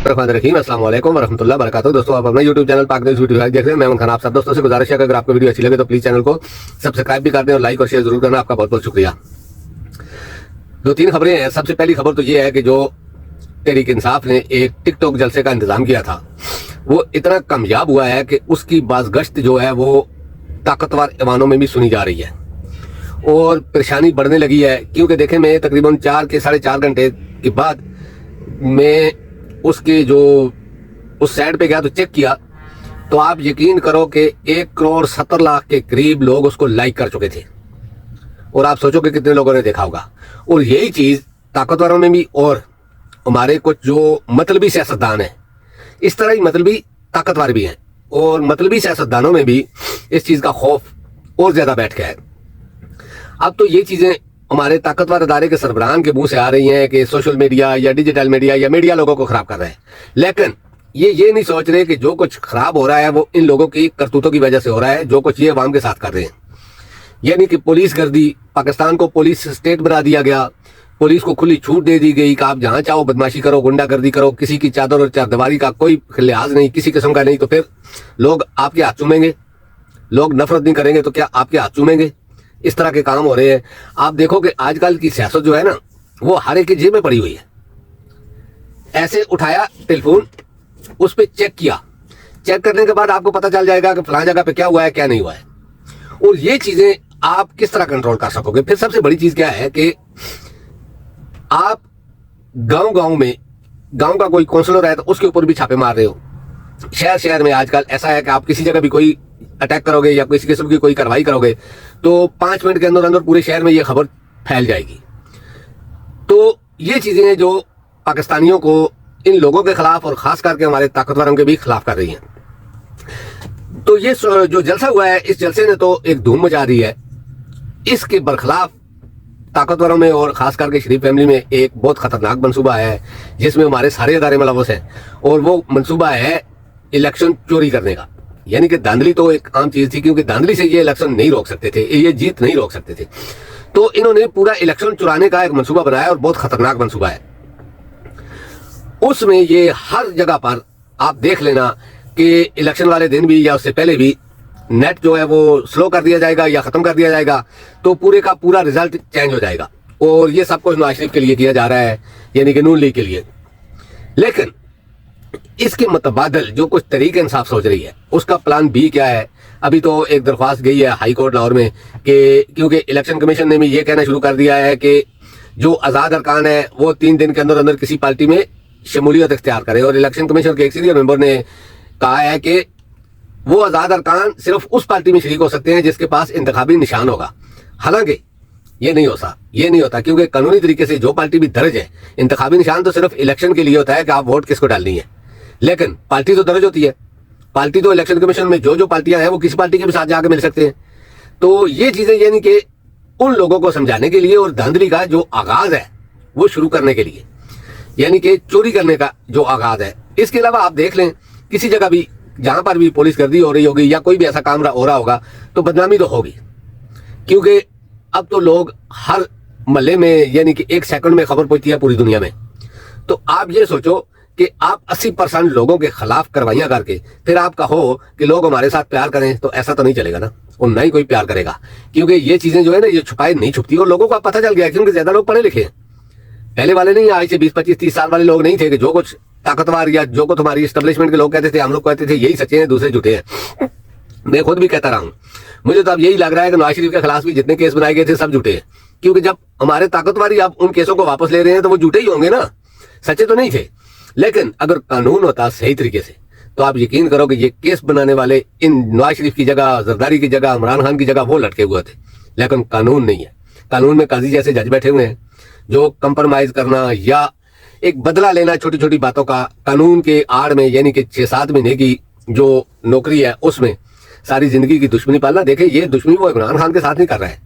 रहीम अस्सलाम वालेकुम वरहमतुल्लाहि वबरकातुहू। दोस्तों, आप अपना यूट्यूब चैनल पाक न्यूज़ वीडियो देख रहे हैं। मैं उमर खान आप सब दोस्तों से गुजारिश है कि अगर आपको वीडियो अच्छी लगे तो प्लीज चैनल को सब्सक्राइब भी कर दें और लाइक और शेयर जरूर करना। आपका बहुत बहुत शुक्रिया। दो तीन खबरें हैं। सबसे पहली खबर तो ये है कि जो तहरीक इंसाफ ने एक टिकटॉक जलसे का इंतजाम किया था वो इतना कामयाब हुआ है कि उसकी बाज़गश्त जो है वो ताकतवर ऐवानों में भी सुनी जा रही है और परेशानी बढ़ने लगी है। क्योंकि देखें, मैं तकरीबन 4 के 4.5 घंटे के बाद मैं उसके जो उस साइड पे गया तो चेक किया तो आप यकीन करो कि 1,70,00,000 के करीब लोग उसको लाइक कर चुके थे। और आप सोचो कि कितने लोगों ने देखा होगा। और यही चीज ताकतवरों में भी और हमारे कुछ जो मतलबी सियासतदान हैं, इस तरह ही मतलबी ताकतवर भी हैं और मतलबी सियासतदानों में भी इस चीज का खौफ और ज्यादा बैठ गया है। अब तो ये चीजें हमारे ताकतवर अदारे के सरबराहान के मुंह से आ रही हैं कि सोशल मीडिया या डिजिटल मीडिया या मीडिया लोगों को खराब कर रहा है, लेकिन ये नहीं सोच रहे कि जो कुछ खराब हो रहा है वो इन लोगों की करतूतों की वजह से हो रहा है, जो कुछ ये अवाम के साथ कर रहे हैं। यानी कि पुलिस गर्दी, पाकिस्तान को पुलिस स्टेट बना दिया गया, पुलिस को खुली छूट दे दी गई कि आप जहां चाहो बदमाशी करो, गुंडागर्दी करो, किसी की चादर और चारदीवारी का कोई लिहाज नहीं, किसी किस्म का नहीं। तो फिर लोग आपके हाथ चूमेंगे, लोग नफरत नहीं करेंगे तो क्या आपके हाथ चूमेंगे? इस तरह के काम हो रहे हैं। आप देखो कि आजकल की सियासत जो है ना वो हर एक की जेब में पड़ी हुई है। ऐसे उठाया टेलीफोन, उस पर चेक किया, चेक करने के बाद आपको पता चल जाएगा कि फलां जगह पे क्या हुआ है क्या नहीं हुआ है। और ये चीजें आप किस तरह कंट्रोल कर सकोगे? फिर सबसे बड़ी चीज क्या है कि आप गांव में गांव का कोई काउंसलर है तो उसके ऊपर भी छापे मार रहे हो। शहर में आजकल ऐसा है कि आप किसी जगह भी कोई अटैक करोगे या किसी किस्म की कोई कार्रवाई करोगे तो 5 मिनट के अंदर अंदर पूरे शहर में ये खबर फैल जाएगी। तो ये चीजें हैं जो पाकिस्तानियों को इन लोगों के खिलाफ और खास करके हमारे ताकतवरों के भी खिलाफ कर रही हैं। तो ये जो जलसा हुआ है, इस जलसे ने तो एक धूम मचा दी है। इसके बरखिलाफ ताकतवरों में और खास करके शरीफ फैमिली में एक बहुत खतरनाक मंसूबा है जिसमें हमारे सारे अदारे मुलव्वस हैं, और वो मंसूबा है इलेक्शन चोरी करने का। यानी कि धांधली तो एक आम चीज थी, क्योंकि धांधली से ये इलेक्शन नहीं रोक सकते थे, ये जीत नहीं रोक सकते थे। तो इन्होंने पूरा इलेक्शन चुराने का एक मंसूबा बनाया और बहुत खतरनाक मंसूबा है। उसमें ये हर जगह पर आप देख लेना कि इलेक्शन वाले दिन भी या उससे पहले भी नेट जो है वो स्लो कर दिया जाएगा या खत्म कर दिया जाएगा, तो पूरे का पूरा रिजल्ट चेंज हो जाएगा। और ये सब कुछ नवाज शरीफ के लिए किया जा रहा है, यानी कि नून लीग के लिए। लेकिन इसके मुतबादल जो कुछ तहरीक इंसाफ सोच रही है उसका प्लान बी क्या है? अभी तो एक दरख्वास्त गई है हाई कोर्ट लाहौर में कि क्योंकि इलेक्शन कमीशन ने भी ये कहना शुरू कर दिया है कि जो आजाद अरकान है वो 3 दिन के अंदर अंदर किसी पार्टी में शमूलियत इख्तियार करे। और इलेक्शन कमीशन के एक सीनियर मेंबर ने कहा है कि वो आजाद अरकान सिर्फ उस पार्टी में शरीक हो सकते हैं जिसके पास इंतखाबी निशान होगा। हालांकि ये नहीं होता क्योंकि कानूनी तरीके से जो पार्टी भी दर्ज है, इंतखाबी निशान तो सिर्फ इलेक्शन के लिए होता है कि आप वोट किसको डालनी है, लेकिन पार्टी तो दर्ज होती है। पार्टी तो इलेक्शन कमीशन में जो पार्टियां हैं वो किसी पार्टी के भी साथ जाकर मिल सकते हैं। तो ये चीजें यानी कि उन लोगों को समझाने के लिए और धांधली का जो आगाज है वो शुरू करने के लिए, यानी कि चोरी करने का जो आगाज है। इसके अलावा आप देख लें किसी जगह भी जहां पर भी पुलिस गर्दी हो रही होगी या कोई भी ऐसा काम हो रहा होगा तो बदनामी तो होगी, क्योंकि अब तो लोग हर मोहल्ले में यानी कि 1 सेकंड में खबर पहुंचती है पूरी दुनिया में। तो आप ये सोचो कि आप 80% लोगों के खिलाफ कार्रवाइयां करके फिर आप कहो कि लोग हमारे साथ प्यार करें, तो ऐसा तो नहीं चलेगा ना, और ना ही कोई प्यार करेगा। क्योंकि ये चीजें जो है ना ये छुपाई नहीं छुपती और लोगों को पता चल गया, क्योंकि ज्यादा लोग पढ़े लिखे हैं। पहले वाले नहीं, आज से 20, 25, 30 साल वाले लोग नहीं थे कि जो कुछ ताकतवर या जो कुछ हमारी एस्टेब्लिशमेंट के लोग कहते थे, हम लोग कहते थे यही सच्चे हैं दूसरे झूठे हैं। मैं खुद भी कहता रहा हूं। मुझे तो अब यही लग रहा है कि नवाज शरीफ के खिलाफ भी जितने केस बनाए गए थे सब झूठे हैं, क्योंकि जब हमारे ताकतवर ही अब उन केसों को वापस ले रहे हैं तो वो झूठे ही होंगे ना, सच्चे तो नहीं थे। लेकिन अगर कानून होता सही तरीके से तो आप यकीन करो कि ये केस बनाने वाले इन नवाज शरीफ की जगह, जरदारी की जगह, इमरान खान की जगह वो लटके हुए थे। लेकिन कानून नहीं है। कानून में काजी जैसे जज बैठे हुए हैं जो कंप्रोमाइज करना या एक बदला लेना छोटी छोटी बातों का, कानून के आड़ में यानी कि 6-7 महीने की जो नौकरी है उसमें सारी जिंदगी की दुश्मनी पालना। देखे, ये दुश्मनी वो इमरान खान के साथ नहीं कर रहा है,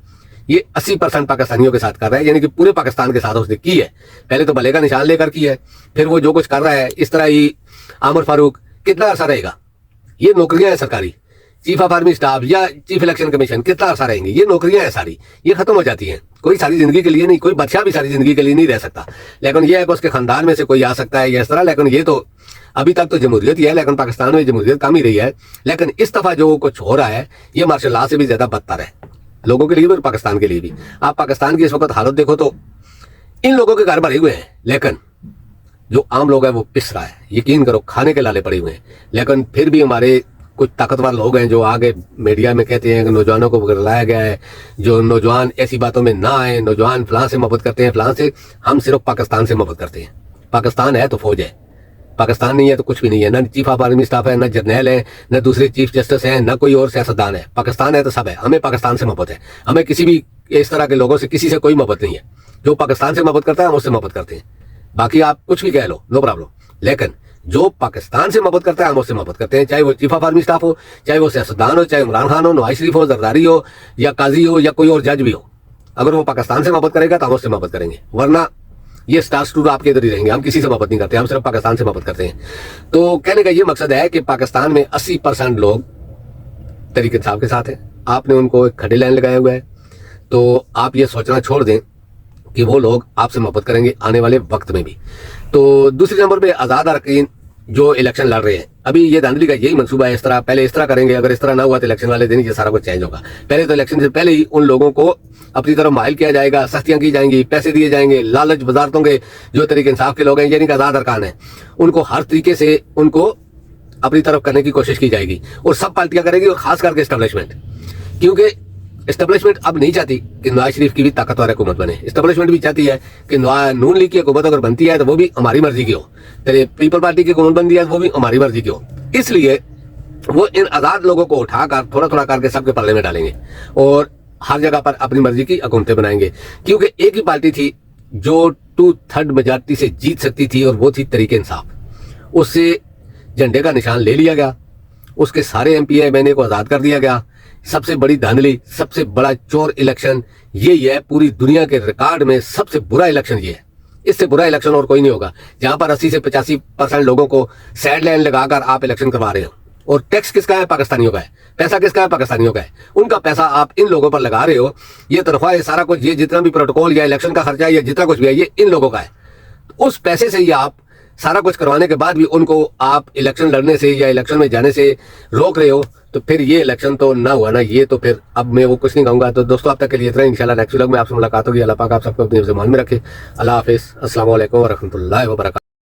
ये 80% पाकिस्तानियों के साथ कर रहा है, यानी कि पूरे पाकिस्तान के साथ उसने की है। पहले तो भले का निशान लेकर की है, फिर वो जो कुछ कर रहा है इस तरह ही आमिर फारूक कितना अरसा रहेगा? ये नौकरियां हैं सरकारी, चीफ ऑफ आर्मी स्टाफ या चीफ इलेक्शन कमीशन कितना अर्सा रहेंगे? ये नौकरियां हैं सारी, ये खत्म हो जाती हैं। कोई सारी जिंदगी के लिए नहीं, कोई बादशाह भी सारी जिंदगी के लिए नहीं रह सकता। लेकिन ये है कि उसके खानदान में से कोई आ सकता है या इस तरह। लेकिन ये तो अभी तक तो जमहूरियत ही है, लेकिन पाकिस्तान में जमहूरियत कम ही रही है। लेकिन इस दफा जो कुछ हो रहा है ये मार्शल लॉ से भी ज्यादा बदतर है, लोगों के लिए भी और पाकिस्तान के लिए भी। आप पाकिस्तान की इस वक्त हालत देखो तो इन लोगों के घर भरे हुए हैं, लेकिन जो आम लोग हैं वो पिस रहा है। यकीन करो खाने के लाले पड़े हुए हैं। लेकिन फिर भी हमारे कुछ ताकतवर लोग हैं जो आगे मीडिया में कहते हैं कि नौजवानों को लाया गया है, जो नौजवान ऐसी बातों में ना आए, नौजवान फलां से मोहब्बत करते हैं, फलां से। हम सिर्फ पाकिस्तान से मोहब्बत करते हैं। पाकिस्तान है तो फौज है, पाकिस्तान नहीं है तो कुछ भी नहीं है। ना चीफ ऑफ आर्मी स्टाफ है, ना जर्नल है, ना दूसरे चीफ जस्टिस हैं, ना कोई और सियासतदान है। पाकिस्तान है तो सब है। हमें पाकिस्तान से मोहब्बत है। हमें किसी भी इस तरह के लोगों से किसी से कोई मोहब्बत नहीं है। जो पाकिस्तान से मोहब्बत करता है हम उससे मोहब्बत करते हैं। बाकी आप कुछ भी कह लो, नो प्रॉब्लम। लेकिन जो पाकिस्तान से मोहब्बत करता है हम उससे मोहब्बत करते हैं, चाहे वो चीफ ऑफ आर्मी स्टाफ हो, चाहे वो सियासतदान हो, चाहे इमरान खान हो, नवाज शरीफ हो, जरदारी हो, या काजी हो, या कोई और जज भी हो। अगर वो पाकिस्तान से मोहब्बत करेगा तो हम उससे मोहब्बत करेंगे, वरना ये स्टार स्टूडियो आपके इधर ही रहेंगे। हम किसी से मोहब्बत नहीं करते, हम सिर्फ पाकिस्तान से मोहब्बत करते हैं। तो कहने का ये मकसद है कि पाकिस्तान में 80% लोग तहरीक इंसाफ के साथ हैं। आपने उनको एक खड़े लाइन लगाया हुआ है, तो आप ये सोचना छोड़ दें कि वो लोग आपसे मोहब्बत करेंगे आने वाले वक्त में भी। तो दूसरे नंबर पे आज़ाद अरकान जो इलेक्शन लड़ रहे हैं, अभी ये धांधली का यही मंसूबा है। इस तरह पहले इस तरह करेंगे, अगर इस तरह ना हुआ तो इलेक्शन वाले दिन ये सारा कुछ चेंज होगा। पहले तो इलेक्शन से पहले ही उन लोगों को अपनी तरफ माइल किया जाएगा, सख्तियां की जाएंगी, पैसे दिए जाएंगे, लालच वजारतों के जो तहरीक इंसाफ के लोग हैं, यानी कि आज़ाद अरकान है, उनको हर तरीके से उनको अपनी तरफ करने की कोशिश की जाएगी। और सब पार्टियां करेंगी, और खास करके एस्टेब्लिशमेंट, क्योंकि एस्टेब्लिशमेंट अब नहीं चाहती कि नवाज शरीफ की भी ताकतवर हुकूमत बने। एस्टेब्लिशमेंट भी चाहती है कि नून लीग की हुकूमत अगर बनती है तो वो भी हमारी मर्जी की हो, तेरे पीपल पार्टी की हुकूमत बन रही है वो भी हमारी मर्जी की हो। इसलिए वो इन आज़ाद लोगों को उठाकर थोड़ा थोड़ा करके सबके पल्ले में डालेंगे और हर जगह पर अपनी मर्जी की हुकूमतें बनाएंगे। क्योंकि एक ही पार्टी थी जो 2/3 मेजॉरिटी से जीत सकती थी, और वो थी तहरीक इंसाफ। उससे झंडे का निशान ले लिया गया, उसके सारे MPA को आज़ाद कर दिया गया। सबसे बड़ी धांधली, सबसे बड़ा चोर इलेक्शन यही है। पूरी दुनिया के रिकॉर्ड में सबसे बुरा इलेक्शन ये है। इससे बुरा इलेक्शन और कोई नहीं होगा, जहां पर 80 से 85% लोगों को सैड लाइन लगाकर आप इलेक्शन करवा रहे हो। और टैक्स किसका है? पाकिस्तानियों का है। पैसा किसका है? पाकिस्तानियों का है। उनका पैसा आप इन लोगों पर लगा रहे हो। ये तनख्वाह, ये सारा कुछ, ये जितना भी प्रोटोकॉल या इलेक्शन का खर्चा या जितना कुछ भी है, ये इन लोगों का है। उस पैसे से ही आप सारा कुछ करवाने के बाद भी उनको आप इलेक्शन लड़ने से या इलेक्शन में जाने से रोक रहे हो। तो फिर ये इलेक्शन तो ना हुआ ना, ये तो फिर अब मैं वो कुछ नहीं कहूंगा। तो दोस्तों, अब तक के लिए इतना। इंशाल्लाह नेक्स्ट व्लॉग में आपसे मुलाकात होगी। अल्लाह पाक आप सबको अपनी ज़बान में रखे। अल्लाह हाफिज़। अस्सलाम वालेकुम व रहमतुल्लाहि व बरकातहू।